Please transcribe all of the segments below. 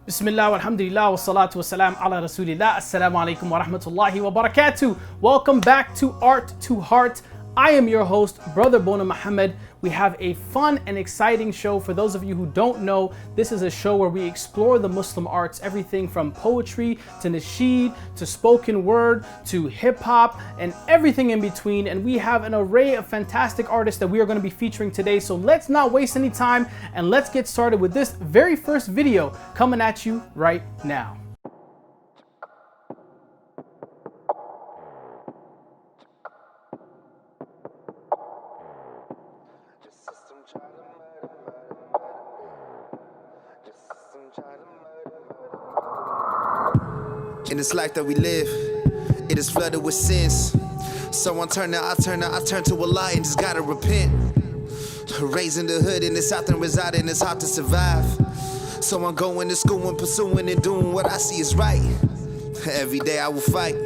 Bismillah, walhamdulillah, wa salatu wa salam ala rasulillah. Assalamu alaikum wa rahmatullahi wa barakatuh. Welcome back to Art to Heart. I am your host, Brother Boonaa Mohammed. We have a fun and exciting show. For those of you who don't know, this is a show where we explore the Muslim arts, everything from poetry to nasheed to spoken word to hip hop and everything in between. And we have an array of fantastic artists that we are going to be featuring today. So let's not waste any time and let's get started with this very first video coming at you right now. In this life that we live, it is flooded with sins. So I turn to Allah and just gotta repent. Raised in the hood in the south and residing, it's hard to survive. So I'm going to school and pursuing and doing what I see is right. Every day I will fight,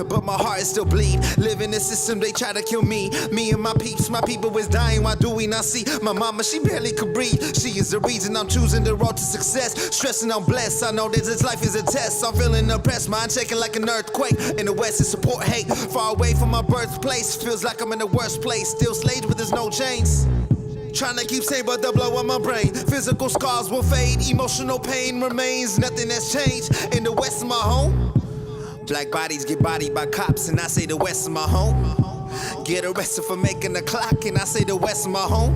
but my heart is still bleed. Live in the system, they try to kill me. Me and my peeps, my people is dying. Why do we not see? My mama, she barely could breathe. She is the reason I'm choosing the road to success. Stressing, I'm blessed. I know that this life is a test. I'm feeling oppressed, mind shaking like an earthquake. In the west, it's support hate. Far away from my birthplace, feels like I'm in the worst place. Still slaves, but there's no chains. Trying to keep sane, but the blow on my brain. Physical scars will fade, emotional pain remains. Nothing has changed. In the west of my home, black bodies get bodied by cops, and I say the west of my home. Get arrested for making a clock, and I say the west of my home.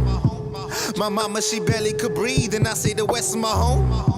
My mama, she barely could breathe, and I say the west of my home.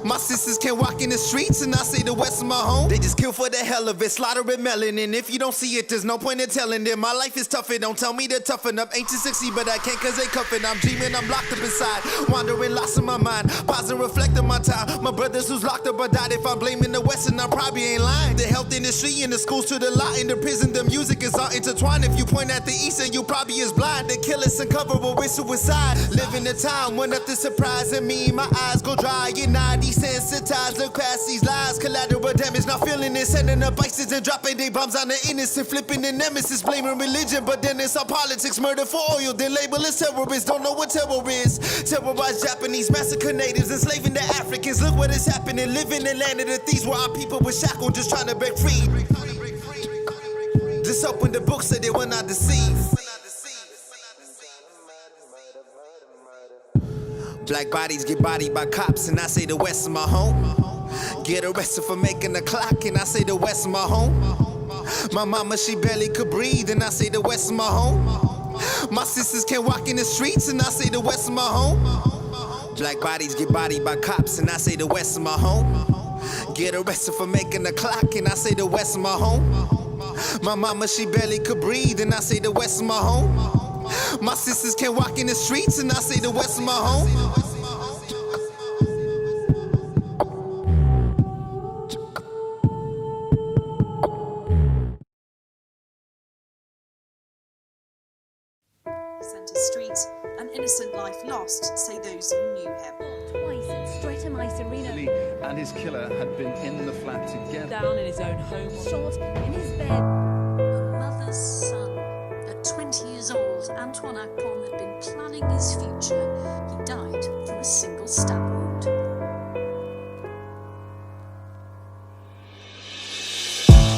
My sisters can't walk in the streets, and I say the west of my home. They just kill for the hell of it, slaughtering melanin. If you don't see it, there's no point in telling them. My life is tough, it don't tell me to toughen up. Ain't to succeed, but I can't cause they cuffing. I'm dreaming, I'm locked up inside, wandering, lost in my mind. Pause and reflect on my time. My brothers who's locked up or died. If I'm blaming the West, and I probably ain't lying. The health industry and the schools to the lot. In the prison, the music is all intertwined. If you point at the east, and you probably is blind. They kill us uncoverable with suicide. Living in time when nothing surprising me. My eyes go dry, you're not desensitized. Look past these lies, collateral damage. Not feeling it, sending up ISIS and dropping their bombs on the innocent. Flipping the nemesis, blaming religion. But then it's all politics, murder for oil. Then label as terrorists, don't know what terror is. Terrorize Japanese, massacre natives, enslaving the Africans. Look what is happening, living in the land of the thieves, where our people were shackled, just trying to break free. Just open the book so they will not deceive. Black bodies get bodied by cops, and I say the west of my home. Get arrested for making a clock, and I say the west of my home. My mama, she barely could breathe, and I say the west of my home. My sisters can't walk in the streets, and I say the west of my home. Black bodies get bodied by cops, and I say the west of my home. Get arrested for making a clock, and I say the west of my home. My mama, she barely could breathe, and I say the west of my home. My sisters can't walk in the streets, and I say the west of my home. Centre Street, an innocent life lost, say those who knew him. Twice at Streatham Arena. Lee and his killer had been in the flat together. Down in his own home. Shot in his bed. A mother's son. At 20 years old, Antoine Akpom had been planning his future. He died from a single stab wound.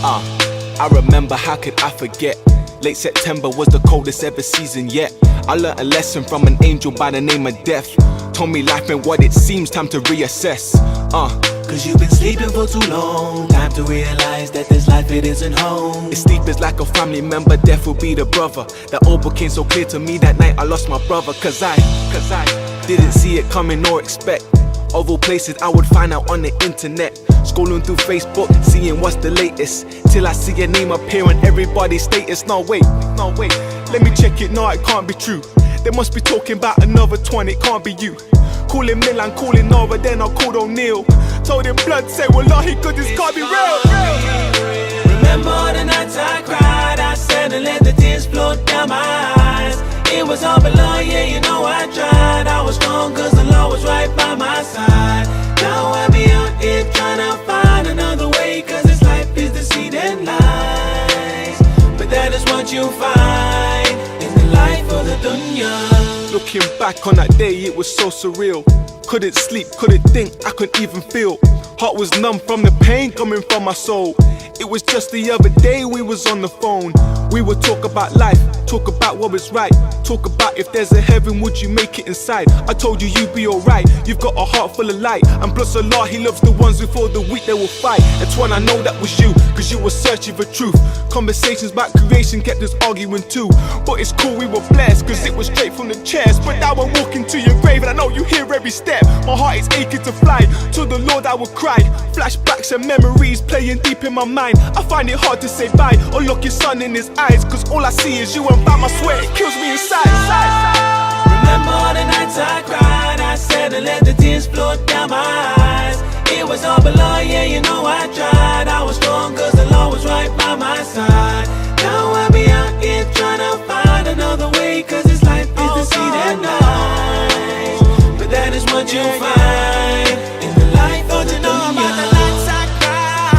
I remember, how could I forget? Late September was the coldest ever season yet. I learnt a lesson from an angel by the name of Death. Told me life ain't what it seems, time to reassess. Cause you've been sleeping for too long. Time to realize that this life, it isn't home. If sleep is like a family member, death will be the brother. That all became so clear to me that night I lost my brother. Cause I didn't see it coming nor expect. Of all places I would find out on the internet. Scrolling through Facebook, seeing what's the latest. Till I see your name appear on everybody's status. No wait, let me check it, no it can't be true. They must be talking about another 20, it can't be you. Calling Milan, calling Nova, then I called O'Neal. Told him blood, say wallahi, cause this can't be real. Remember all the nights I cried, I said and let the tears flow down my eyes. It was all below, yeah, you know I tried. I was strong cause the law was right by my side. Now I be out here trying to find another way, cause this life is deceit and lies. But that is what you find in the life of the dunya. Looking back on that day, it was so surreal. Couldn't sleep, couldn't think, I couldn't even feel. Heart was numb from the pain coming from my soul. It was just the other day we was on the phone. We would talk about life, talk about what was right, talk about if there's a heaven, would you make it inside? I told you you'd be alright, you've got a heart full of light. And plus Allah, He loves the ones before the weak they will fight. And Twan, I know that was you, cause you were searching for truth. Conversations about creation kept us arguing too. But it's cool, we were blessed, cause it was straight from the chest. But now I'm walking to your grave and I know you hear every step. My heart is aching to fly, to the Lord I will cry. Flashbacks and memories playing deep in my mind. I find it hard to say bye or look your son in his eyes, cause all I see is you and by my sweat it kills me inside. Remember all the nights I cried, I said and let the tears flow down my eyes. It was all below, yeah, you know I tried. I was strong cause the law was right by my side. Now I be out here trying to find another way, cause this life is the sea that night. But that is what you find in the life of the dunya.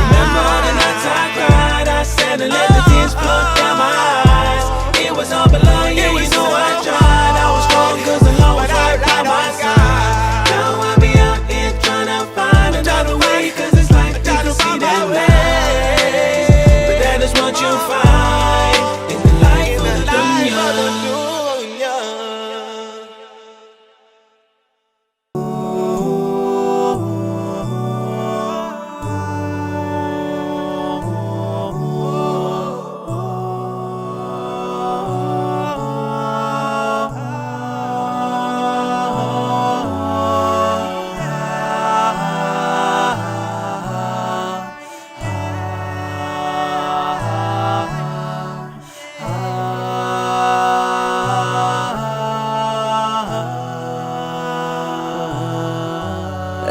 Remember all the nights I cried, I said and let the tears flow down my eyes. It was all below, yeah, you know I tried. I was strong cause the law was right by my side. Now I be out here trying to find another way, cause this life is the sea that night. But that is what you find in the life of the dunya.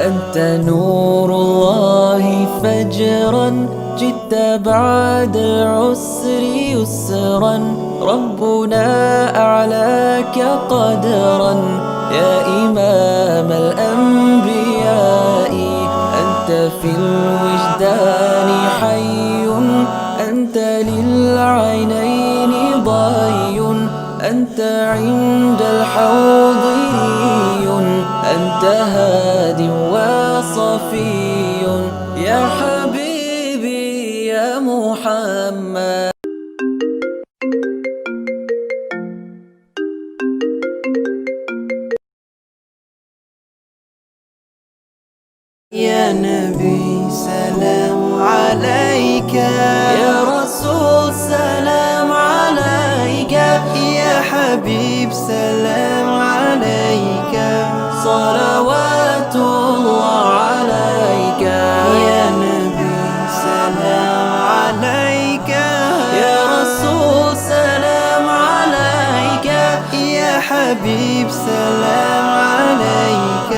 أنت نور الله فجرا جئت بعد العسر يسرا ربنا أعلاك قدرا يا إمام الأنبياء أنت في الوجدان حي أنت للعينين ضي أنت عند الحوض ري أنت هاد وصفي يا حبيبي يا محمد. يا نبي سلام عليك يا رسول سلام عليك يا حبيب سلام عليك صلوات الله عليك يا نبي سلام عليك يا رسول سلام عليك يا حبيب سلام عليك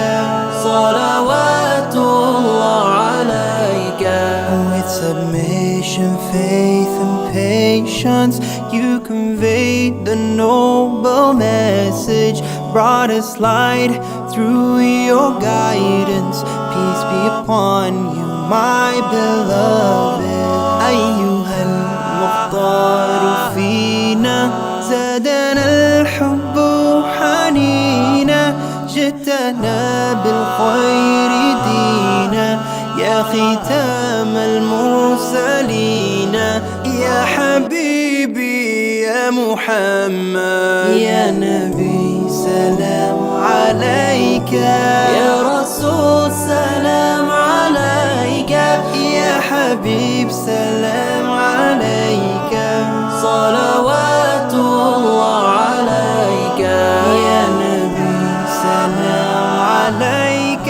صلوات الله عليك. With submission, faith and patience you conveyed the noble message, brought us light through your guidance. Peace be upon you, my beloved. أيها المختار فينا زادنا الحب حنينا جئتنا بالخير دينا يا ختام المرسلين يا حبيبي يا محمد يا نبي سلام عليك يا رسول سلام عليك يا حبيب سلام عليك صلوات الله عليك يا نبي سلام عليك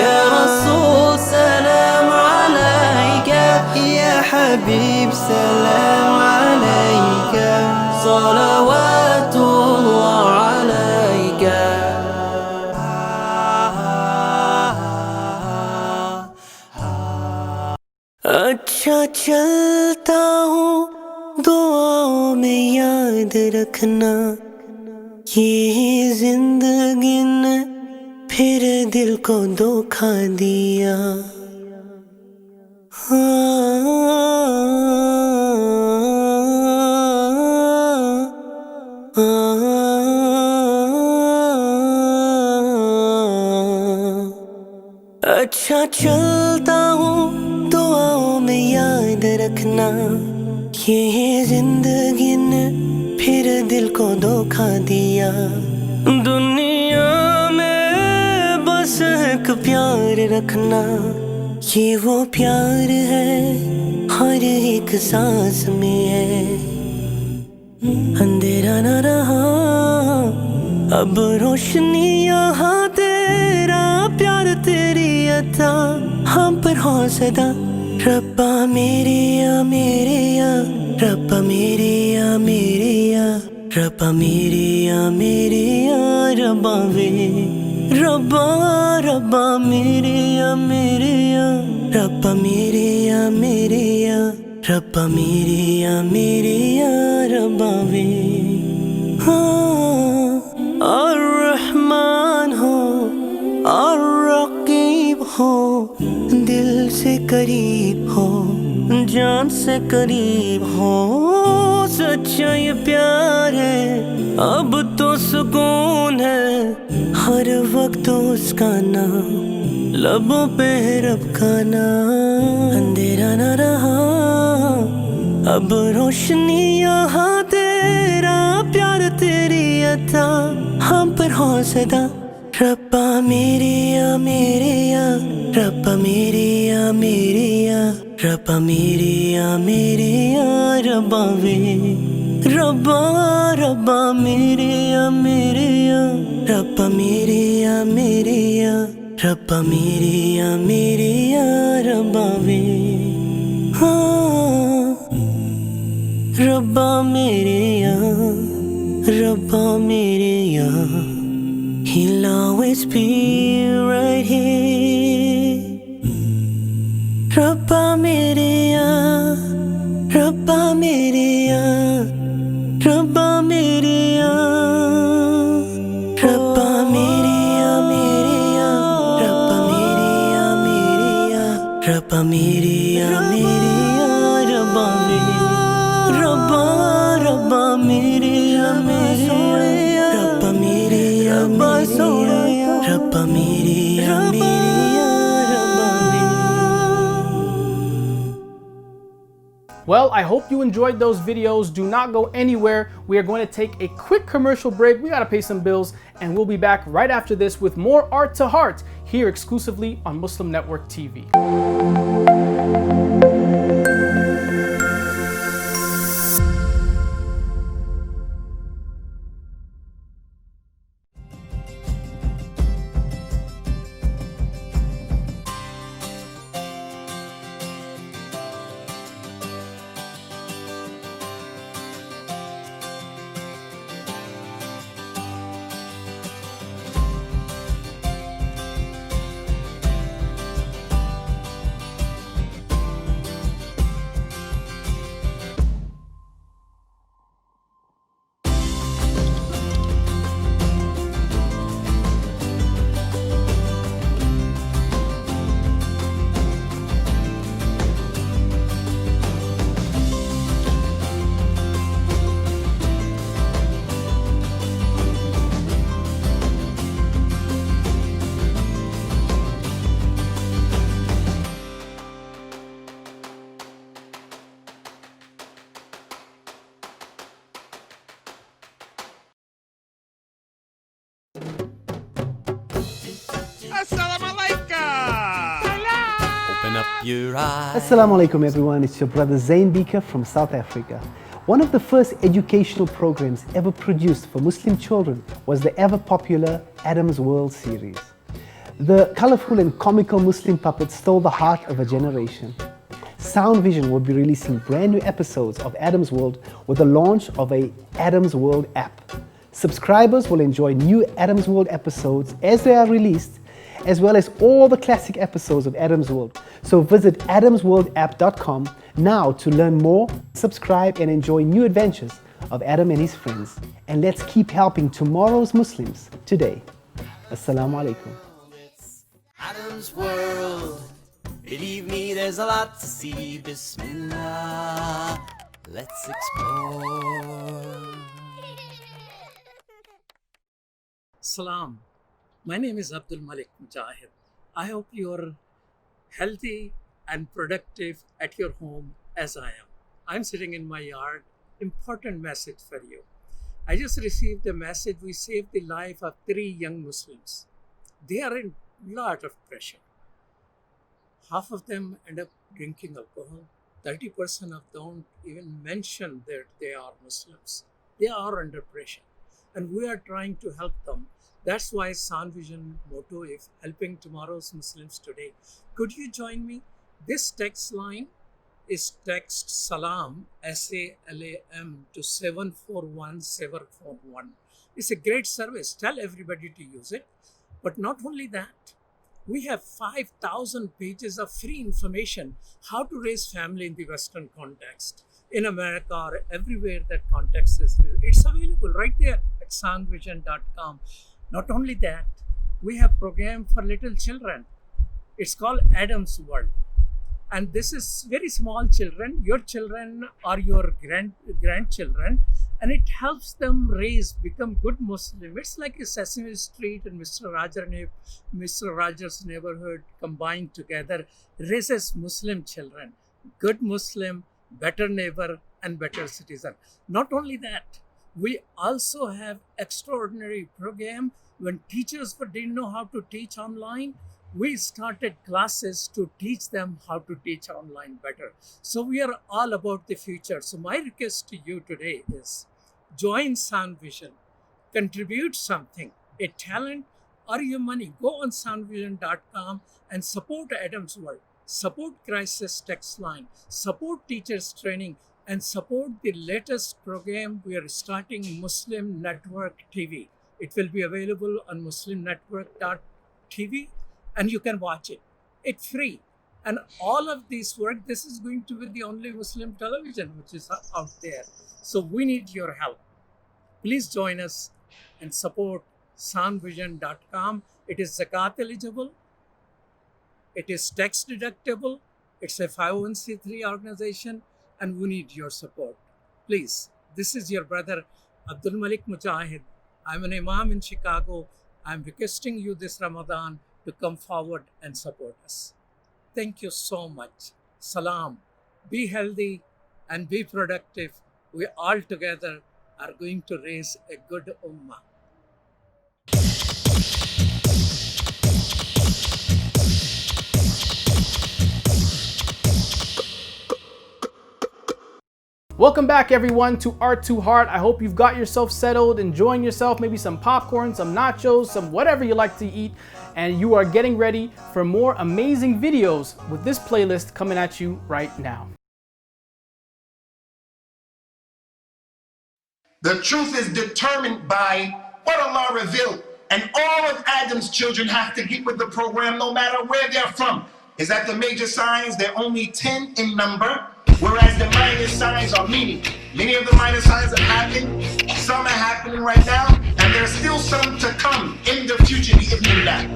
يا رسول سلام عليك يا حبيب سلام عليك صلوات الله عليك. अच्छा चलता हूँ दुआओं में याद रखना ये जिंदगी ने फिर दिल को धोखा दिया. अच्छा चलता हूँ दुआओं में याद रखना ये जिंदगी ने फिर दिल को धोखा दिया दुनिया में बस एक प्यार रखना ये वो प्यार है हर एक सांस में है अंधेरा न रहा अब रोशनी यहाँ तेरा प्यार तेरी अता हम पर हो सदा रब्बा मेरे या रब्बा मेरे या रब्बा मेरे या रब्बा वे रब्बा रब्बा मेरे या रब्बा मेरे या रब्बा मेरे या रब्बा वे अर्रहमान हो अर्रकीब हो दिल से करीब हो जान से करीब हो सच्चा ये प्यार है अब तो सुकून है हर वक्त उसका नाम लबों पे रब का नाम अंधेरा न रहा अब रोशनी यहाँ तेरा प्यार तेरी अता हम पर हो सदा रब्बा मेरे या रब्बा मेरे या रब्बा मेरे या रब्बा वे रब्बा रब्बा मेरे या रब्बा मेरे या रब्बा मेरे या रब्बा वे रब्बा मेरे या रब्बा मेरे या He'll always be right here रब्बा मेरे या रब्बा मेरे या रब्बा मेरे या रब्बा मेरे या रब्बा मेरे या रब्बा मेरे या रब्बा वे रब्बा रब्बा मेरे या रब्बा मेरे या रब्बा मेरे या Well, I hope you enjoyed those videos. Do not go anywhere. We are going to take a quick commercial break. We got to pay some bills, and we'll be back right after this with more Art to Heart here exclusively on Muslim Network TV. Assalamu alaikum everyone, it's your brother Zain Bika from South Africa. One of the first educational programs ever produced for Muslim children was the ever popular Adam's World series. The colorful and comical Muslim puppets stole the heart of a generation. Sound Vision will be releasing brand new episodes of Adam's World with the launch of a Adam's World app. Subscribers will enjoy new Adam's World episodes as they are released, as well as all the classic episodes of Adam's World. So visit adamsworldapp.com now to learn more, subscribe and enjoy new adventures of Adam and his friends. And let's keep helping tomorrow's Muslims today. Assalamu alaikum. Adam's World. Believe me, there's a lot to see. Bismillah. Let's explore. Salam. My name is Abdul Malik Mujahid. I hope you're healthy and productive at your home as I am. I'm sitting in my yard. Important message for you. I just received a message. We saved the life of 3 young Muslims. They are in a lot of pressure. Half of them end up drinking alcohol. 30% of them don't even mention that they are Muslims. They are under pressure. And we are trying to help them. That's why San Vision motto is helping tomorrow's Muslims today. Could you join me? This text line is text Salam, S-A-L-A-M to 741741. It's a great service. Tell everybody to use it. But not only that, we have 5,000 pages of free information how to raise family in the Western context. In America or everywhere that context is. It's available right there at sanvision.com. Not only that, we have program for little children. It's called Adam's World. And this is very small children, your children or your grandchildren, and it helps them become good Muslim. It's like a Sesame Street and Mr. Rogers' Neighborhood combined together, raises Muslim children, good Muslim, better neighbor, and better citizen. Not only that, we also have extraordinary program when teachers didn't know how to teach online. We started classes to teach them how to teach online better. So we are all about the future. So my request to you today is join San Vision, contribute something, a talent or your money. Go on sanvision.com and support Adam's World, support Crisis Text Line, support teachers training, and support the latest program we are starting, Muslim Network TV. It will be available on muslimnetwork.tv and you can watch it. It's free. And all of this work, this is going to be the only Muslim television which is out there. So we need your help. Please join us and support sanvision.com. It is zakat eligible. It is tax deductible. It's a 501c3 organization. And we need your support. Please, this is your brother, Abdul Malik Mujahid. I'm an Imam in Chicago. I'm requesting you this Ramadan to come forward and support us. Thank you so much. Salam. Be healthy and be productive. We all together are going to raise a good ummah. Welcome back everyone to Art to Heart. I hope you've got yourself settled, enjoying yourself, maybe some popcorn, some nachos, some whatever you like to eat, and you are getting ready for more amazing videos with this playlist coming at you right now. The truth is determined by what Allah revealed, and all of Adam's children have to get with the program no matter where they're from. Is that the major signs? They're only 10 in number, whereas the minor signs are many. Many of the minor signs have happened, some are happening right now, and there's still some to come in the future, bi-idhnillah.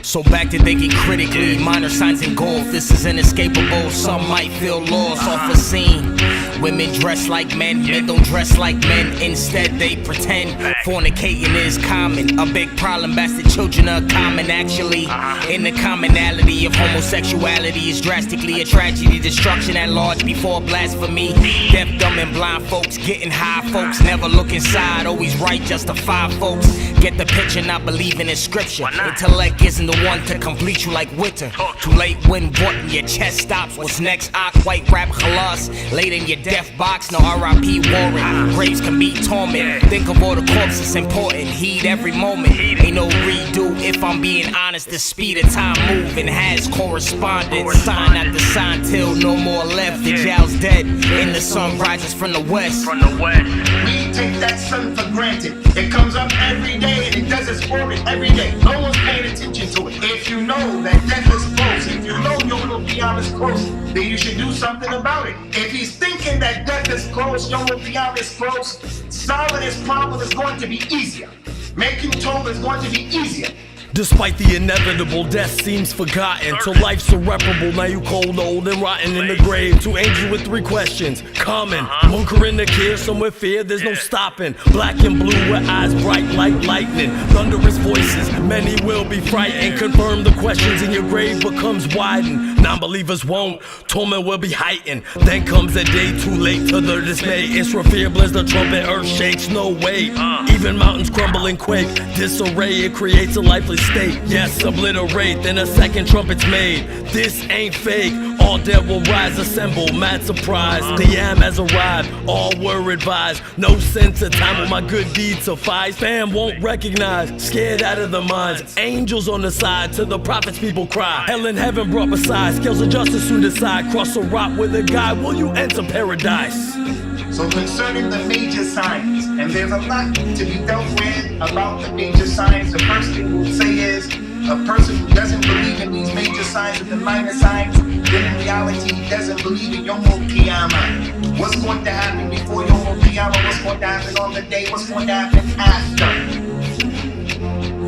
So back to thinking critically, minor signs in golf, this is inescapable. Some might feel lost off a scene. Women dress like men, men don't dress like men. Instead they pretend fornicating is common. A big problem, bastard children are common actually. In the commonality of homosexuality is drastically a tragedy. Destruction at large before blasphemy. Deaf, dumb and blind folks getting high. Folks never look inside, always right, justify folks. Get the picture, not believing in scripture. Intellect isn't the one to complete you like winter. Too late when what in your chest stops. What's next? White rap khalas. Laid in your death box, no R.I.P. Warren. Graves can be torment. Think of all the corpses important. Heed every moment. Ain't no redo if I'm being honest. The speed of time moving has correspondence. Sign after sign till no more left. The jail's dead and the sun rises from the west. We take that sun for granted. It comes up every day and it does its orbit every day. No one's paying attention to it. If you know that death is close, if you know Yom Qiyamah is close, then you should do something about it. If he's thinking that death is close, Yom Qiyamah is close, solving his problem is going to be easier. Making Tov is going to be easier. Despite the inevitable, death seems forgotten. Till life's irreparable, now you cold, old, and rotten in the grave. Two angels with three questions, common. Munker in the care, somewhere fear, there's no stopping. Black and blue with eyes bright like lightning. Thunderous voices, many will be frightened. Confirm the questions in your grave becomes widened. Non-believers won't, torment will be heightened. Then comes a day too late to their dismay. Israfil blares the trumpet, earth shakes, no way. Even mountains crumble and quake. Disarray, it creates a lifeless state. Yes, obliterate, then a second trumpet's made. This ain't fake, all dead will rise, assemble, mad surprise. The yam has arrived, all were advised. No sense of time will my good deeds suffice. Fam won't recognize, scared out of their minds. Angels on the side, to the prophets people cry. Hell and heaven brought beside, scales of justice soon decide. Cross a rock with a guy, will you enter paradise? So concerning the major signs, and there's a lot to be dealt with about the major signs, the first thing we'll say is a person who doesn't believe in these major signs and the minor signs, then in reality he doesn't believe in Yom Qiyamah. What's going to happen before Yom Qiyamah? What's going to happen on the day? What's going to happen after?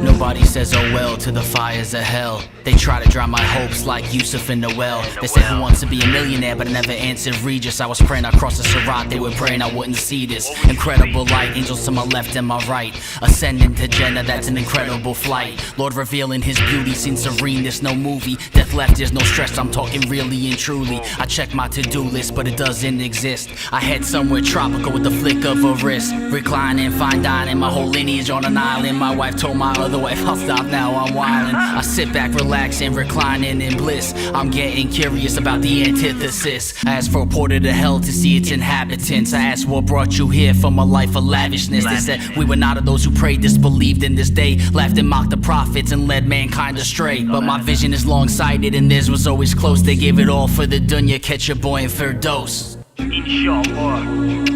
Nobody says oh well to the fires of hell. They try to drown my hopes like Yusuf in the well. They said who wants to be a millionaire, but I never answered Regis. I was praying across the Sirat, they were praying I wouldn't see this. Incredible light, angels to my left and my right. Ascending to Jannah, that's an incredible flight. Lord revealing his beauty, seen serene, there's no movie. Death left, there's no stress, I'm talking really and truly. I check my to-do list, but it doesn't exist. I head somewhere tropical with the flick of a wrist. Reclining, fine dining, my whole lineage on an island. My wife told my other wife, I'll stop now, I'm wildin'. I sit back, relaxing, reclining in bliss. I'm getting curious about the antithesis. I asked for a portal to hell to see its inhabitants. I asked what brought you here from a life of lavishness. They said we were not of those who prayed, disbelieved in this day. Laughed and mocked the prophets and led mankind astray. But my vision is long-sighted and theirs was always close. They gave it all for the dunya, catch your boy in Firdaus. Inshallah.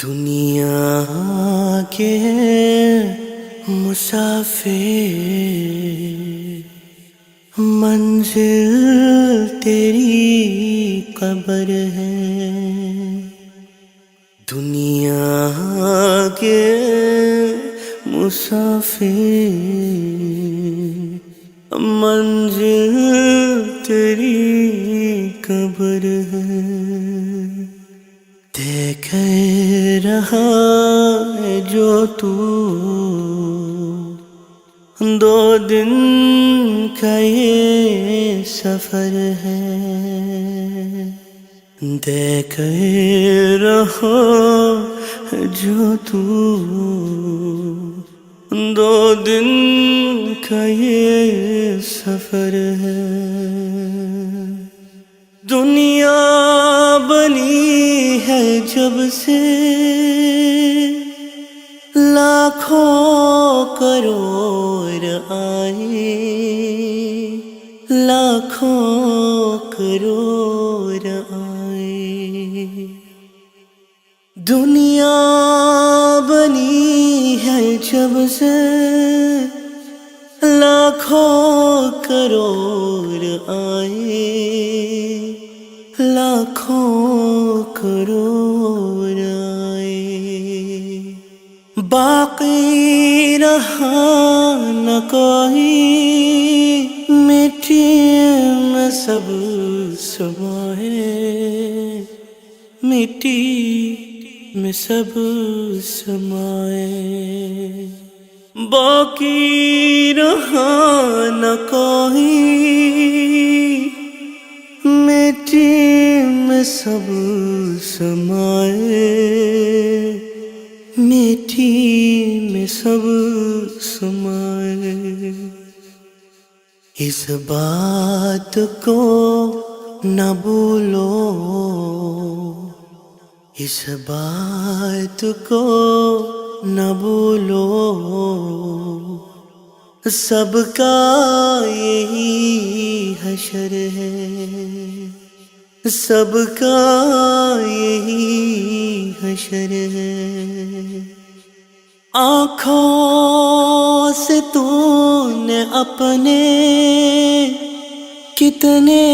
दुनिया के मुसाफिर मंजिल तेरी कब्र है दुनिया के मुसाफिर मंजिल तेरी कब्र है देख रहा है जो तू दो दिन का ये सफर है देख रहा है जो तू दो दिन का ये सफर है दुनिया बनी है जब से लाखों करोड़ आए लाखों करोड़ आए दुनिया बनी है जब से लाखों करोड़ आए लाखों करोड़ आए बाकी रहा न कोई मिट्टी में सब समाए मिट्टी में सब समाए बाकी रहा न कोई मिट्टी में सब समाए मिट्टी में सब समाए इस बात को न भूलो इस बात को न भूलो सबका यही हशर है, सबका यही हशर है। आँखों से तूने अपने कितने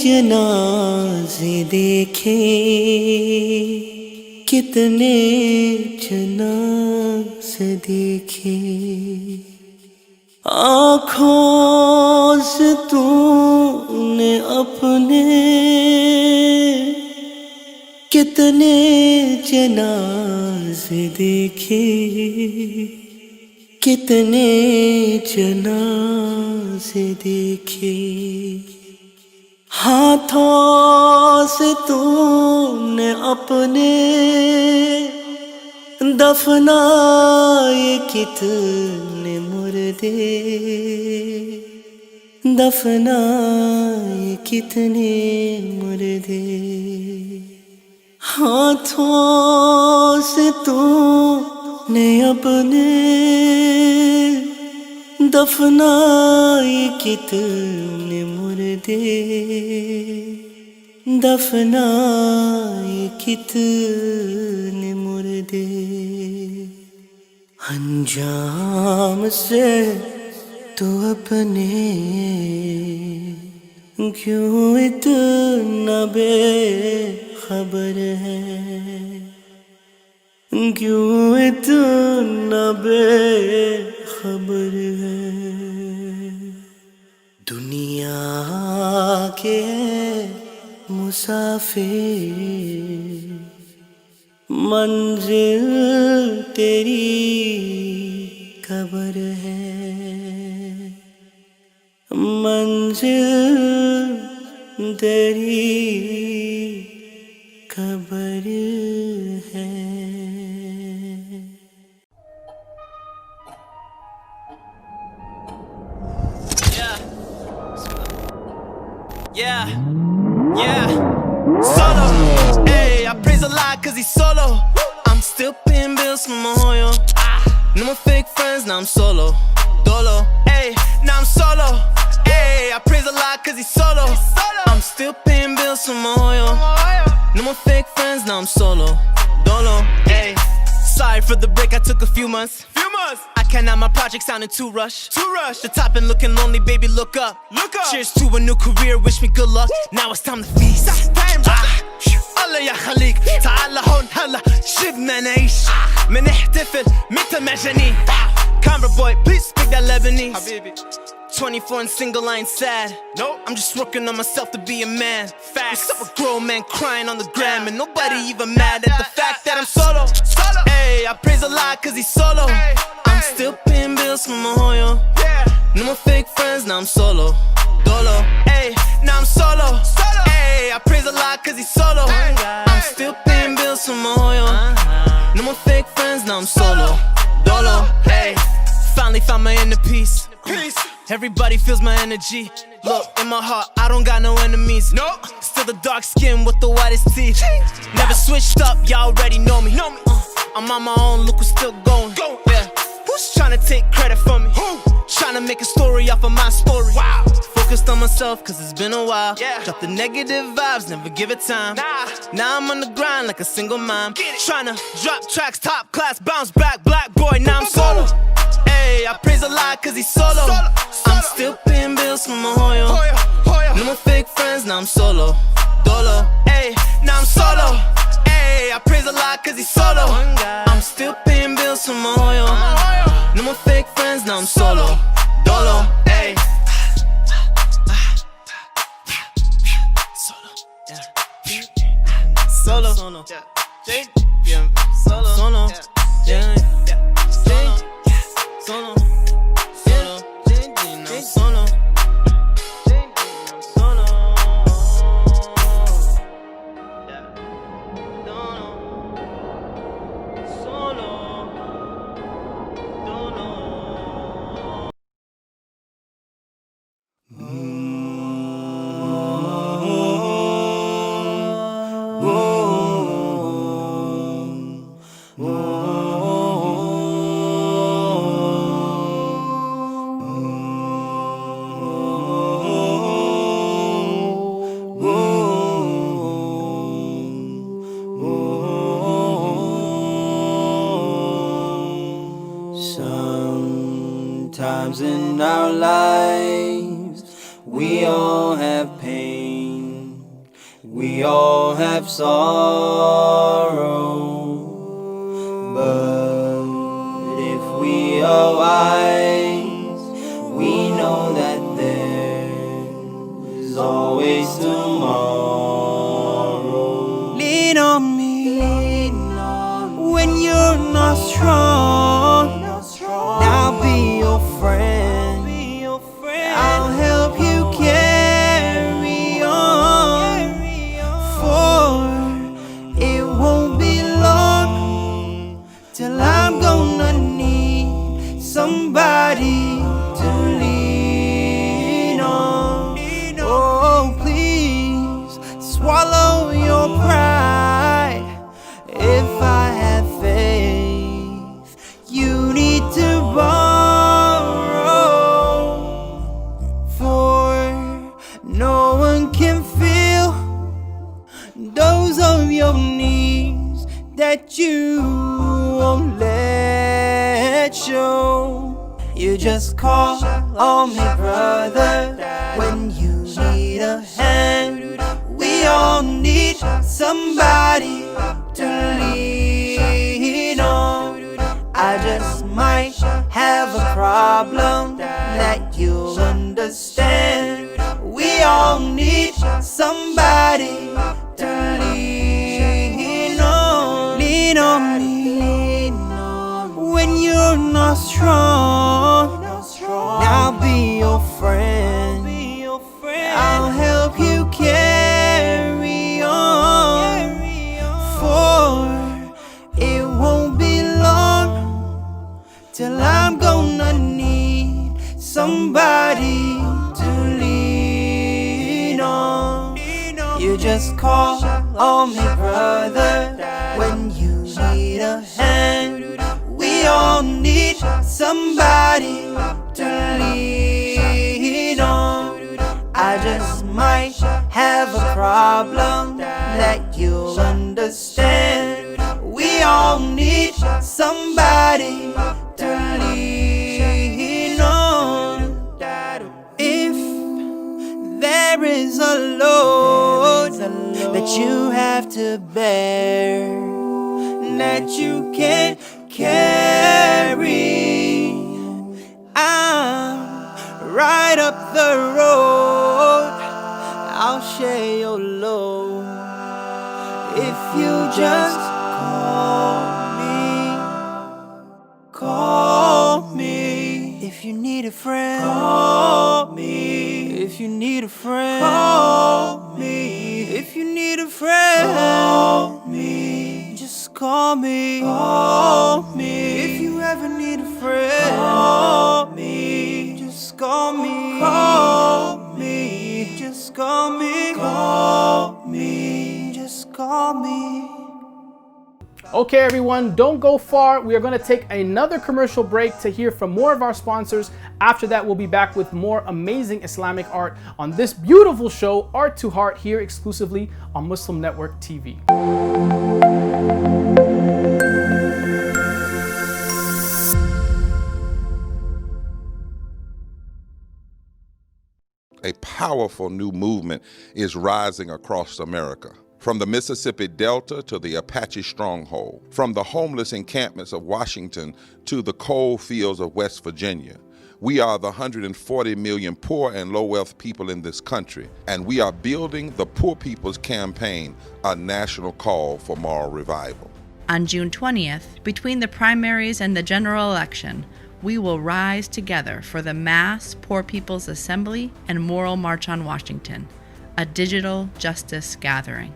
जनाज़े देखे, कितने जनाज़े देखे। आँखों से तूने अपने कितने जनाज़े देखे, कितने जनाज़े देखे। हाथों से तूने अपने दफनाए कितने मुर्दे, दफनाए कितने मुर्दे। हाथों से तूने अपने दफनाए कितने मुर्दे, दफनाए कितने मुर्दे। अंजाम से तो अपने क्यों इतना बेखबर है, क्यों इतना बेखबर है। दुनिया के मुसाफिर मंजिल तेरी खबर है, मंजिल तेरी खबर है। Yeah, yeah, solo. Hey, I praise Allah cause he's solo. I'm still paying bills from my Hoyo. No more fake friends, now I'm solo. Dolo, hey, now I'm solo. Hey, I praise Allah cause he's solo. I'm still paying bills from my Hoyo. No more fake friends, now I'm solo. Dolo, hey. Sorry for the break, I took a few months. I cannot, my project sounding too rushed. The top and looking lonely, baby, look up. Cheers to a new career, wish me good luck. Now it's time to feast. الله يا خليك تعال هون هلا شبنا نعيش منحتفل متى مجانين. Camera boy, please speak that Lebanese. 24 and single, I ain't sad. Nope, I'm just working on myself to be a man. Facts. What's up, a grown man crying on the gram, and nobody even mad at the fact that I'm solo. Hey, I praise Allah cause he's solo. I'm still paying bills from my Hoyo. No more fake friends, now I'm solo. Dolo, hey, now I'm solo. Hey, I praise Allah cause he's solo. I'm still paying bills from my Hoyo. No more fake friends, now I'm solo. Dolo, hey, finally found my inner peace. Everybody feels my energy. Look, in my heart, I don't got no enemies. No, still the dark skin with the whitest teeth. Never switched up, y'all already know me. I'm on my own, look who's still going. Yeah, who's trying to take credit from me? Who? Trying to make a story off of my story. Wow. Focused on myself cause it's been a while. Drop the negative vibes, never give it time. Now I'm on the grind like a single mom. Trying to drop tracks, top class, bounce back, black boy, now I'm solo. Hey, I praise Allah cause he's solo. I'm still paying bills from my Hoyo. No more fake friends, now I'm solo. Dolo, hey, now I'm solo. Hey, I praise Allah cause he's solo. I'm still paying bills from my Hoyo. No more fake friends, now I'm solo. Dolo, hey. Solo, solo, yeah, solo, solo, yeah, solo, solo, solo, solo, solo, Sometimes in our lives, we all have pain, we all have sorrow, but if we are wise, we know that there is always tomorrow. Lean on me when you're not strong. I'll be your friend. I'll help you carry on. For it won't be long till I'm gonna need somebody to lean on. Oh, please swallow your pride. If I have faith, you need to borrow. For no one can feel those of your needs that you won't let show. You just call on me, brother, when you need a hand. We all need somebody to lean on. I just might have a problem that you'll understand. We all need somebody to lean on. Lean on me when you're not strong. I'll be your friend. I'll help you carry on. For it won't be long till I'm gonna need somebody to lean on. You just call on me, brother, when you need a hand. We all need somebody to lean on. I just might have a problem that you'll understand. We all need somebody to lean on. If there is a load that you have to bear, that you can't carry, I'm right up the road. I'll share your load if you just call me. If you need a friend, call me. If you need a friend, call me. If you need a friend, call me. Just call me. Call me. If you ever need a friend, call me. Just call me. Call me. Just call me. Call me. Just call me. Okay, everyone, don't go far. We are going to take another commercial break to hear from more of our sponsors. After that, we'll be back with more amazing Islamic art on this beautiful show, Art to Heart, here exclusively on Muslim Network TV. A powerful new movement is rising across America. From the Mississippi Delta to the Apache stronghold, from the homeless encampments of Washington to the coal fields of West Virginia. We are the 140 million poor and low-wealth people in this country, and we are building the Poor People's Campaign, a national call for moral revival. On June 20th, between the primaries and the general election, we will rise together for the Mass Poor People's Assembly and Moral March on Washington, a digital justice gathering.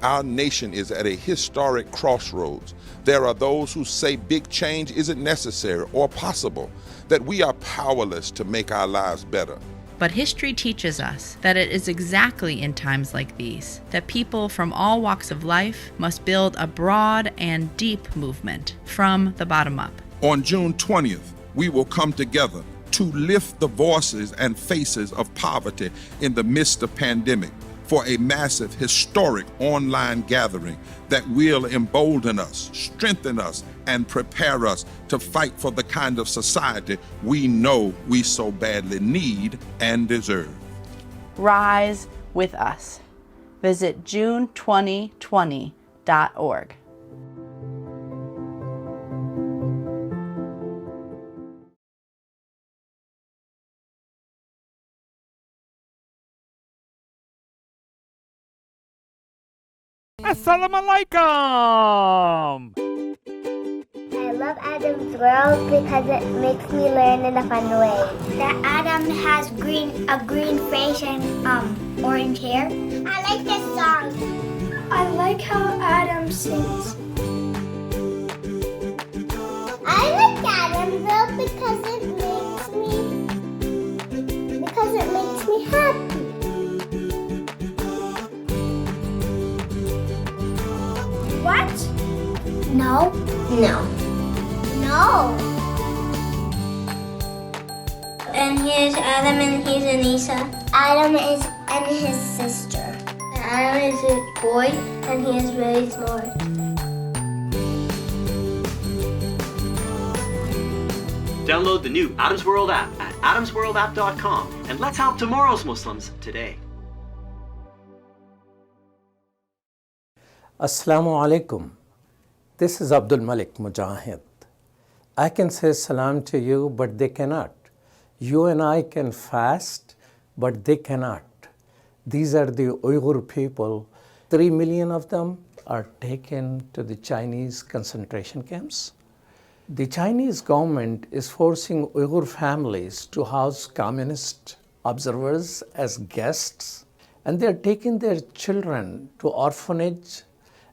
Our nation is at a historic crossroads. There are those who say big change isn't necessary or possible, that we are powerless to make our lives better. But history teaches us that it is exactly in times like these that people from all walks of life must build a broad and deep movement from the bottom up. On June 20th, we will come together to lift the voices and faces of poverty in the midst of pandemic, for a massive, historic online gathering that will embolden us, strengthen us, and prepare us to fight for the kind of society we know we so badly need and deserve. Rise with us. Visit June2020.org. Assalamu alaikum! I love Adam's World because it makes me learn in a fun way. That Adam has a green face and orange hair. I like this song. I like how Adam sings. I like Adam's World because it makes me happy. What? No. No. No. And here's Adam and here's Anissa. Adam is and his sister. Adam is a boy and he is really smart. Download the new Adam's World app at adamsworldapp.com and let's help tomorrow's Muslims today. Assalamu alaikum. This is Abdul Malik Mujahid. I can say salam to you, but they cannot. You and I can fast, but they cannot. These are the Uyghur people. 3 million of them are taken to the Chinese concentration camps. The Chinese government is forcing Uyghur families to house communist observers as guests, and they're taking their children to orphanage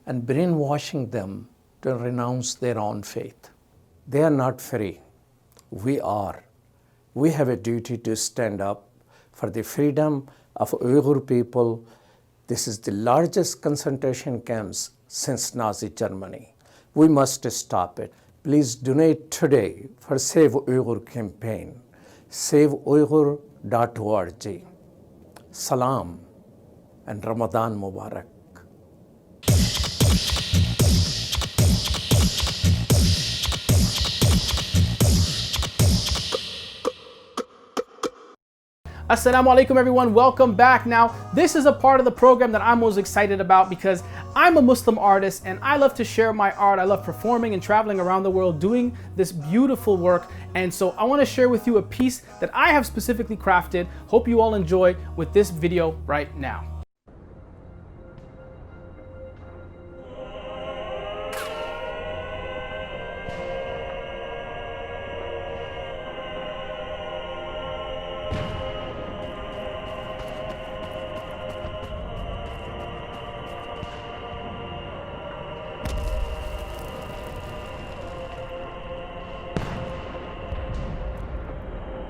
and brainwashing them to renounce their own faith. They are not free. We are. We have a duty to stand up for the freedom of Uyghur people. This is the largest concentration camps since Nazi Germany. We must stop it. Please donate today for Save Uyghur campaign. SaveUyghur.org. Salam and Ramadan Mubarak. Assalamu alaikum everyone, welcome back. Now, this is a part of the program that I'm most excited about because I'm a Muslim artist and I love to share my art. I love performing and traveling around the world doing this beautiful work. And so I want to share with you a piece that I have specifically crafted. Hope you all enjoy with this video right now.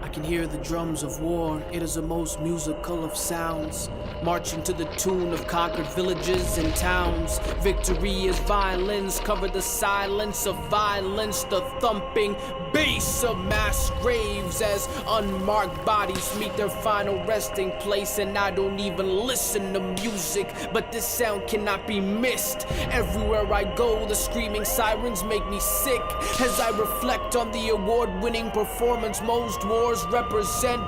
I can hear the drums of war, it is the most musical of sounds. Marching to the tune of conquered villages and towns. Victory is violence, cover the silence of violence. The thumping bass of mass graves as unmarked bodies meet their final resting place. And I don't even listen to music, but this sound cannot be missed. Everywhere I go, the screaming sirens make me sick. As I reflect on the award-winning performance most wars represent,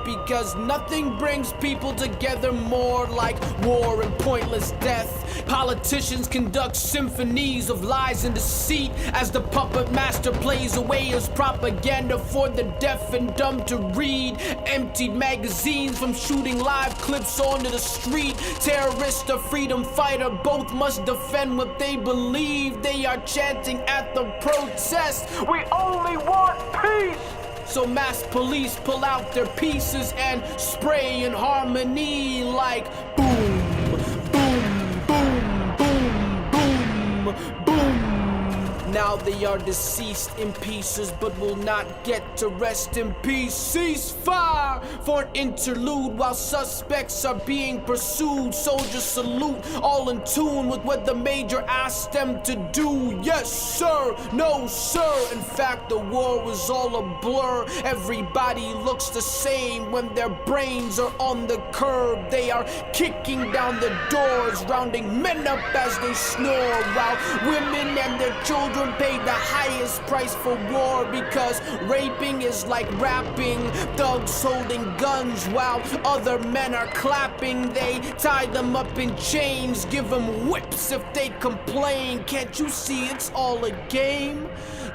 because nothing brings people together more like war and pointless death. Politicians conduct symphonies of lies and deceit as the puppet master plays away his propaganda for the deaf and dumb to read. Emptied magazines from shooting live clips onto the street. Terrorist or freedom fighter, both must defend what they believe. They are chanting at the protest, we only want peace. So mass police pull out their pieces and spray in harmony like boom, boom, boom, boom, boom, boom. Now they are deceased in pieces, but will not get to rest in peace. Cease fire for an interlude while suspects are being pursued. Soldiers salute, all in tune with what the major asked them to do. Yes sir, no sir. In fact, the war was all a blur. Everybody looks the same when their brains are on the curb. They are kicking down the doors, rounding men up as they snore, while women and their children pay the highest price for war, because raping is like rapping. Thugs holding guns while other men are clapping. They tie them up in chains, give them whips if they complain. Can't you see it's all a game?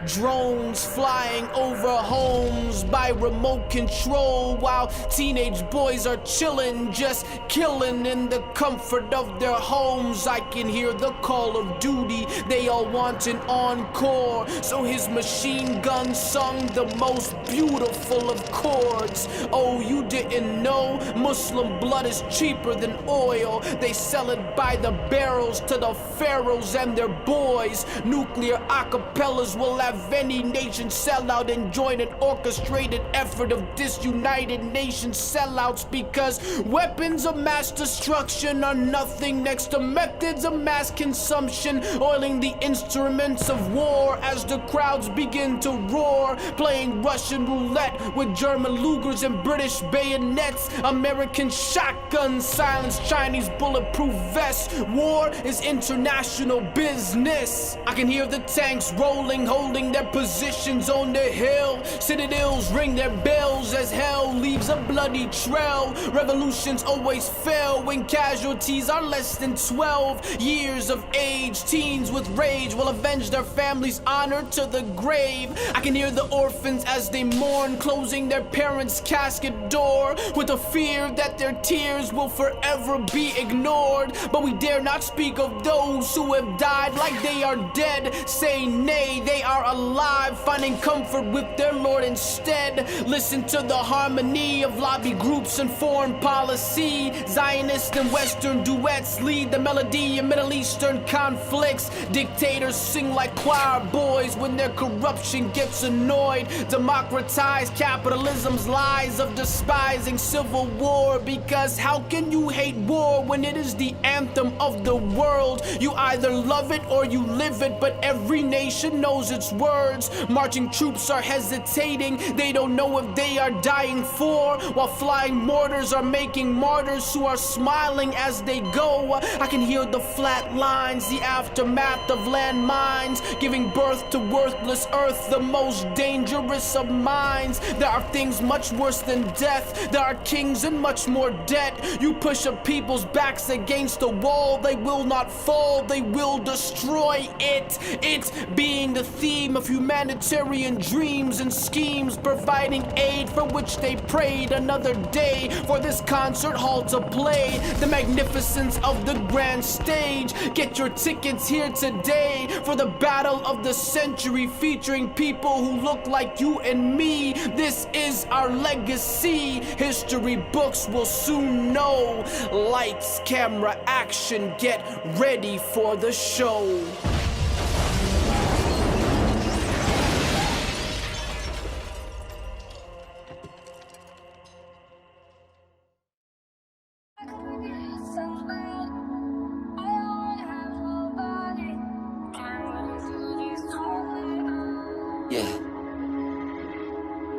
Drones flying over homes by remote control, while teenage boys are chilling, just killing in the comfort of their homes. I can hear the call of duty, they all want an encore. So his machine gun sung the most beautiful of chords. Oh, you didn't know? Muslim blood is cheaper than oil. They sell it by the barrels to the pharaohs and their boys. Nuclear acapellas will have any nation sell out and join an orchestrated effort of disunited nation sellouts, because weapons of mass destruction are nothing next to methods of mass consumption, oiling the instruments of war as the crowds begin to roar, playing Russian roulette with German Lugers and British bayonets, American shotguns silence Chinese bulletproof vests. War is international business. I can hear the tanks rolling, holding their positions on the hill. Citadels ring their bells as hell leaves a bloody trail. Revolutions always fail when casualties are less than 12 years of age. Teens with rage will avenge their family's honor to the grave. I can hear the orphans as they mourn, closing their parents' casket door with a fear that their tears will forever be ignored. But we dare not speak of those who have died like they are dead. Say nay, they are alive, finding comfort with their Lord instead. Listen to the harmony of lobby groups and foreign policy. Zionist and Western duets lead the melody in Middle Eastern conflicts. Dictators sing like choir boys when their corruption gets annoyed. Democratize capitalism's lies of despising civil war, because how can you hate war when it is the anthem of the world? You either love it or you live it, but every nation knows its words. Marching troops are hesitating, they don't know if they are dying for, while flying mortars are making martyrs who are smiling as they go. I can hear the flat lines, the aftermath of landmines, giving birth to worthless earth, the most dangerous of minds. There are things much worse than death, there are kings and much more debt. You push a people's backs against the wall, they will not fall, they will destroy it. It being the theme of humanitarian dreams and schemes, providing aid for which they prayed another day for this concert hall to play the magnificence of the grand stage. Get your tickets here today for the battle of the century, featuring people who look like you and me. This is our legacy, history books will soon know. Lights, camera, action, get ready for the show.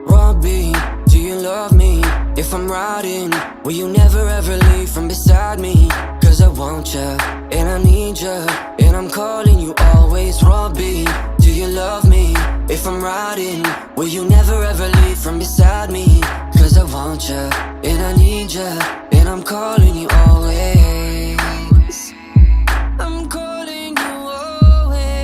Robbie, do you love me? If I'm riding, will you never ever leave from beside me? Cause I want ya, and I need ya, and I'm calling you always. Robbie, do you love me? If I'm riding, will you never ever leave from beside me? Cause I want ya, and I need ya, and I'm calling you always. I'm calling you always.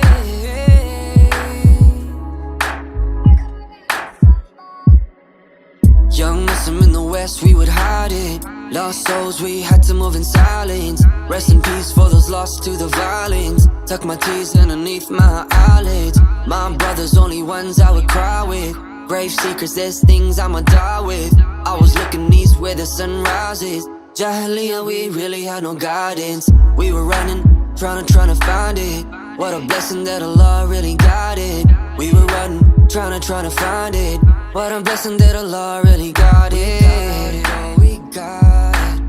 Young Muslim in the West, we would hide it. Lost souls, we had to move in silence. Rest in peace for those lost to the violence. Tuck my tears underneath my eyelids. My brothers, only ones I would cry with. Grave secrets, there's things I'ma die with. I was looking east where the sun rises. Jahiliyyah, we really had no guidance. We were running, trying to find it. What a blessing that Allah really got it. We were running, trying to find it. What a blessing that Allah really got it. We got it.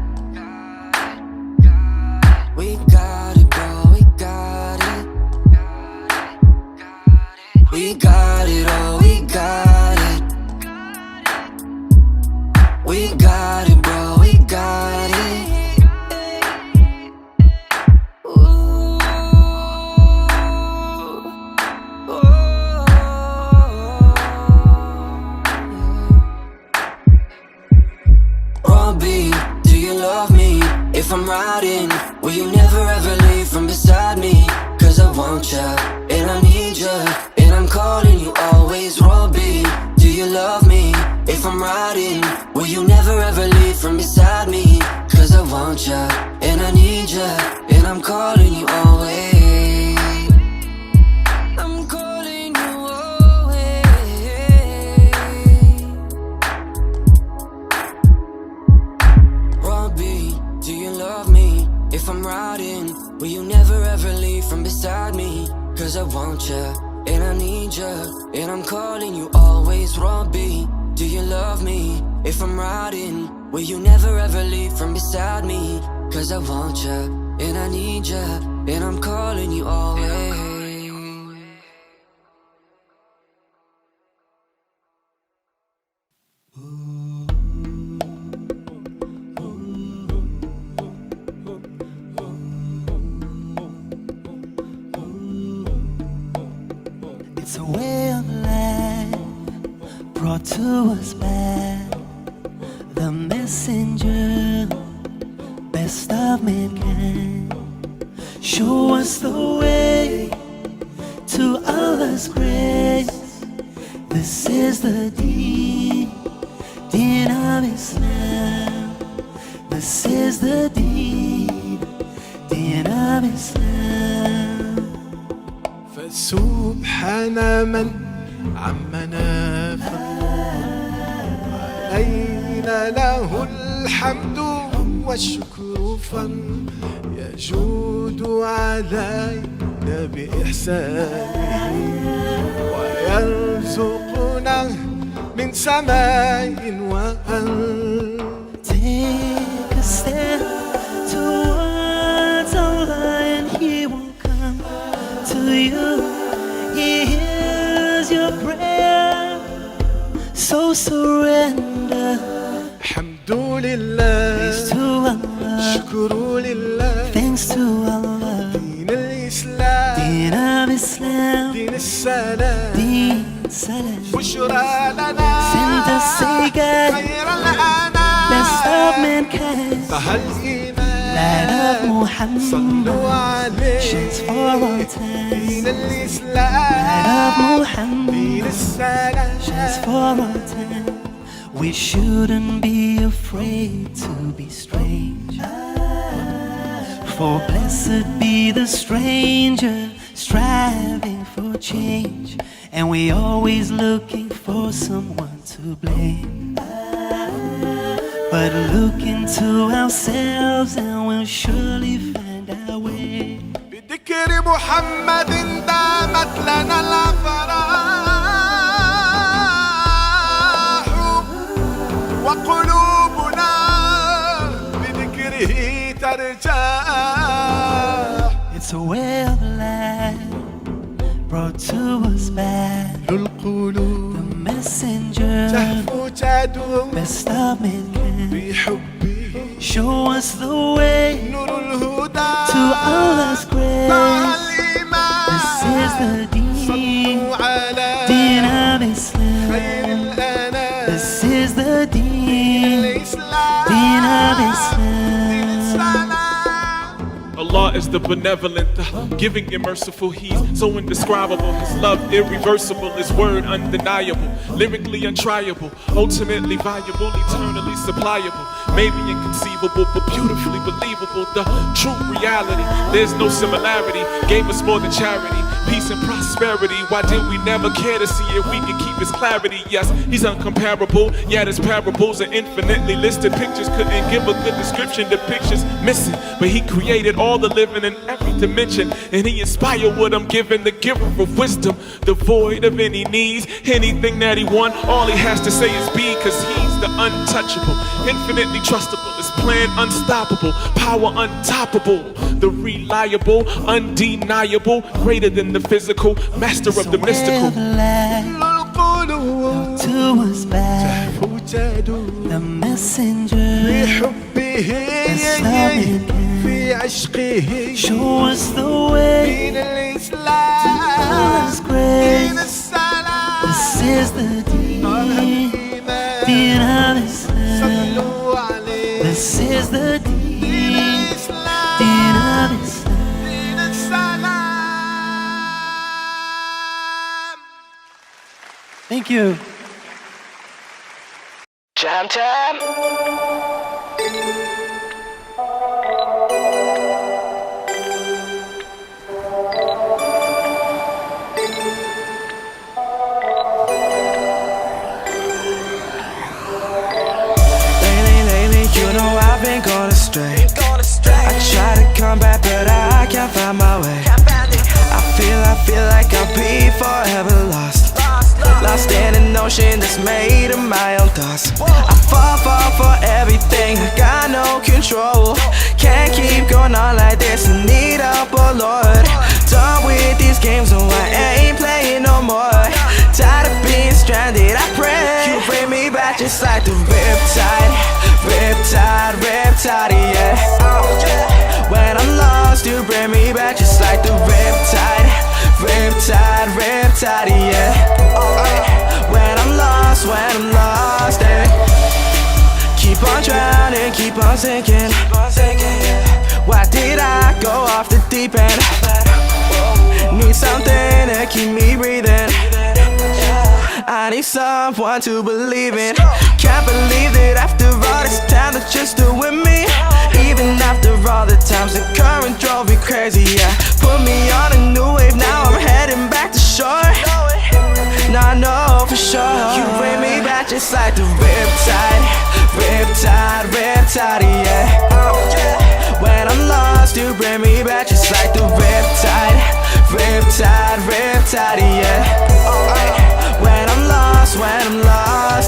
We got it, bro. We got it. We got it, oh, we got it. We got it, bro. We got it. If I'm riding, will you never ever leave from beside me? Cause I want ya, and I need ya, and I'm calling you always, Robbie. Do you love me? If I'm riding, will you never ever leave from beside me? Cause I want ya, and I need ya, and I'm calling you always. I'm calling you always. Robbie, do you love me? If I'm riding, will you never ever leave from beside me? Cause I want ya, and I need ya, and I'm calling you always, Robbie. Do you love me? If I'm riding, will you never ever leave from beside me? Cause I want ya, and I need ya, and I'm calling you always. It's a way of life brought to us by the messenger, best of mankind. Show us the way to Allah's grace. This is the deen of Islam. This is the deen of Islam. فسبحان من عمنا علينا له الحمد والشكر يجود علينا بإحسانه ويرزقنا من سماء وأرض. Take a step towards Allah and He will come to you. He hears your prayer, so surrender. Alhamdulillah, praise to Allah, shukru lillah, thanks to Allah. Deen al-Islam, Deen of Islam, Deen al-Salam, Deen Salam. Bushra lana, send us say God, best of mankind. Light of Muhammad shines for all time. Light of Muhammad shines for all time. We shouldn't be afraid to be strange, for blessed be the stranger striving for change, and we always looking for someone to blame. But look into ourselves and we'll surely find our way. بذكر محمد دامت لنا الأفراح وقلوبنا بذكره ترتاح. It's a way of life brought to us by للقلوب the messenger, تهفو تدوم best of mankind. بحبه. Show us the way نور الهدى to Allah's grace. الإيمان. This is the deen of Islam. This is the deen of Islam. Allah is the benevolent, the giving and merciful. He's so indescribable. His love irreversible. His word undeniable. Lyrically untriable. Ultimately viable. Eternally suppliable. Maybe inconceivable, but beautifully believable. The true reality. There's no similarity. Gave us more than charity. peace and prosperity. Why did we never care to see if we can keep his clarity? Yes, he's uncomparable, yet his parables are infinitely listed. Pictures couldn't give a good description, depictions missing. But he created all the living in every dimension, and he inspired what I'm giving, the giver of wisdom, devoid of any needs. Anything that he wants, all he has to say is be, cause he's the untouchable, infinitely trustable, his plan unstoppable, power untoppable, the reliable, undeniable, greater than the physical, master of the mystical. To us back, the messenger, show us the way to Allah's grace. This is the deen of Islam. This is the deen of Islam. Thank you. Jam time. Lately, you know I've been going astray. I try to come back, but I can't find my way. I feel like I'll be forever lost. Lost in an ocean that's made of my own thoughts. I fall for everything, I got no control. Can't keep going on like this, I need help, oh Lord. Done with these games, no I ain't playing no more. Tired of being stranded, I pray you bring me back just like the riptide, yeah. When I'm lost, you bring me back just like the riptide, yeah. When I'm lost, yeah. Keep on drowning, keep on sinking. Why did I go off the deep end? Need something to keep me breathing. I need someone to believe in. Can't believe that after all this time that you're still with me. Even after all the times the current drove me crazy, yeah. Put me on a new wave, now I'm heading back to shore. Now I know for sure you bring me back just like the riptide, yeah. When I'm lost, you bring me back just like the riptide, yeah. When I'm lost,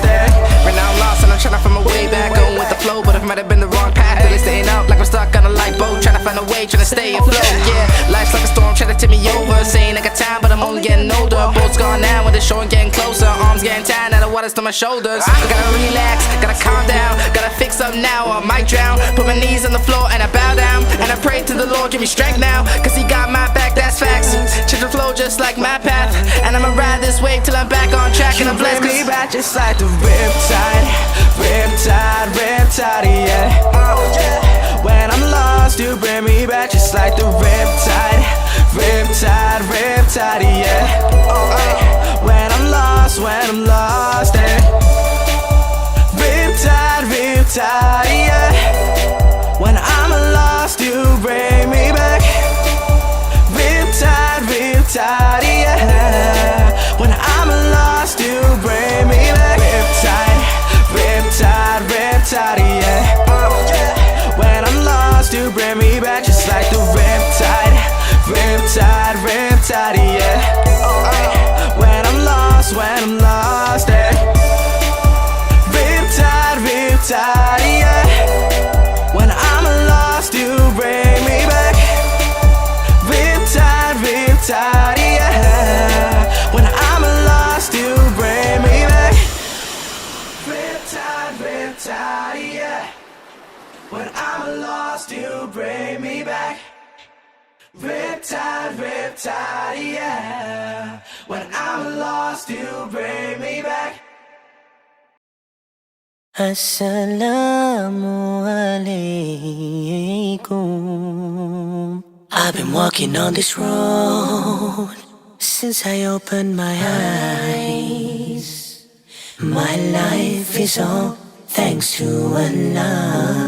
yeah. Right now I'm lost and I'm trying to find my way back. Going with the flow, but it might have been the wrong path. Really staying out like I'm stuck on a lifeboat, trying to find a way, trying to stay afloat. Yeah, life's like a storm trying to tip me over. Saying I got time, but I'm only getting older. Boat's gone now with the show and getting closer. Arms getting tired, now the water's to my shoulders. Gotta relax, gotta calm down, gotta fix up now or I might drown. Put my knees on the floor and I bow down, and I pray to the Lord, give me strength now, cause he got my back, that's facts. Change the flow just like my path, and I'ma ride this wave till I'm back on track. And I'm blessed cause me back just like the riptide, yeah. When I'm lost, you bring me back just like the riptide, yeah. When I'm lost, yeah. Riptide, yeah. When I'm lost, you bring me back. Riptide, yeah. When I'm lost, you bring me back. Riptide, yeah. When I'm lost, you bring me back just like the riptide, yeah. When I'm lost, yeah. Riptide, yeah. When I'm lost, you bring me back. Riptide, yeah. When I'm lost, you bring me back. Riptide, yeah. When I'm lost, you bring me back. Riptide, yeah. When I'm lost, you bring me back. Assalamu alaikum. I've been walking on this road since I opened my eyes. My life is all thanks to Allah.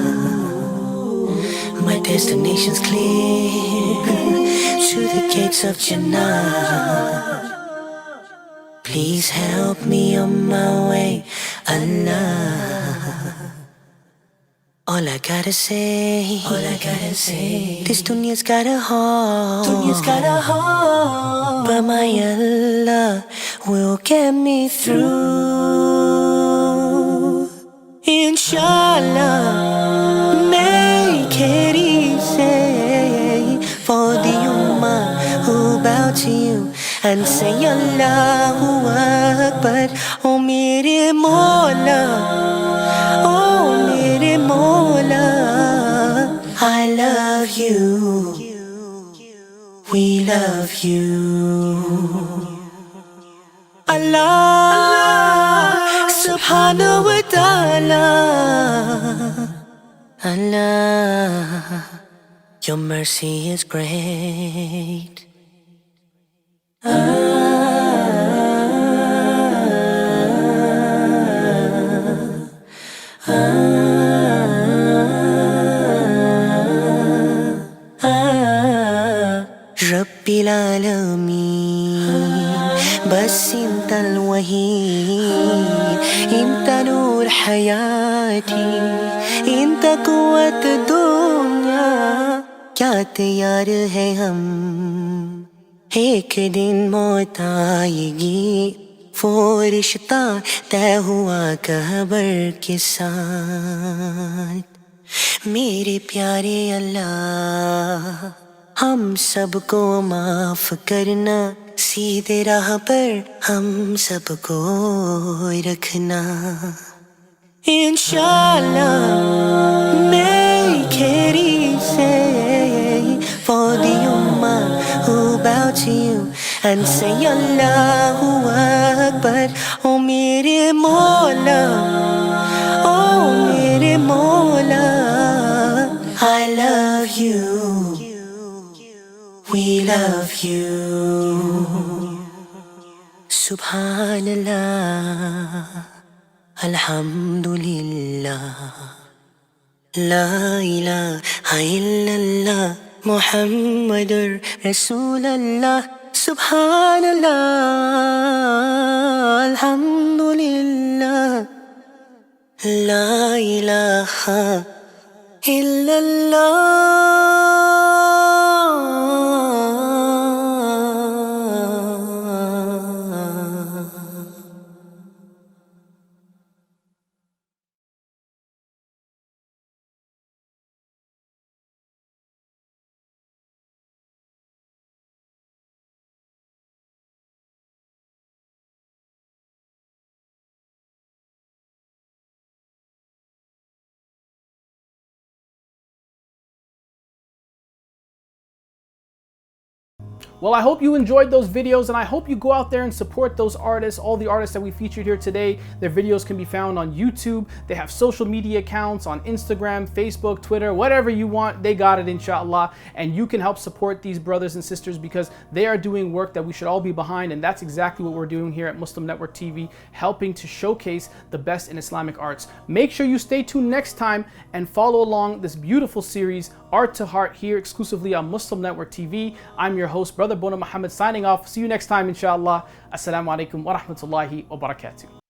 My destination's clear, to the gates of Jannah. Please help me on my way, Allah. All I gotta say, this dunya's got a heart, but my Allah will get me through. Inshallah, make it easy for the ummah who bow to you and say Allahu Akbar. Oh mere Mola, oh mere Mola, I love you, we love you. Allah subhanahu wa ta'ala, Allah, your mercy is great. Rabbil Alameen, bas intal waheed, inta noor hayati, inta quwwat dunya. Kya tayar hai hum, ek din maut aayegi, वो रिश्ता तय हुआ cover के साथ. मेरे प्यारे अल्लाह, हम सबको माफ करना, सीधे राह पर हम सबको रखना. Inshallah, make it easy for the ummah who bow to you and say Allahu Akbar. Oh mere Mola, oh mere Mola, I love you, we love you. Subhanallah, Alhamdulillah, La ilaha illallah, Muhammadur Rasulullah. Subhanallah, Alhamdulillah, La ilaha illallah. Well, I hope you enjoyed those videos, and I hope you go out there and support those artists, all the artists that we featured here today. Their videos can be found on YouTube. They have social media accounts on Instagram, Facebook, Twitter, whatever you want, they got it, inshallah. And you can help support these brothers and sisters because they are doing work that we should all be behind, and that's exactly what we're doing here at Muslim Network TV, helping to showcase the best in Islamic arts. Make sure you stay tuned next time and follow along this beautiful series, Art to Heart, here exclusively on Muslim Network TV. I'm your host, Brother Boonaa Mohammed, signing off. See you next time, inshallah. Assalamu alaikum wa rahmatullahi wa barakatuh.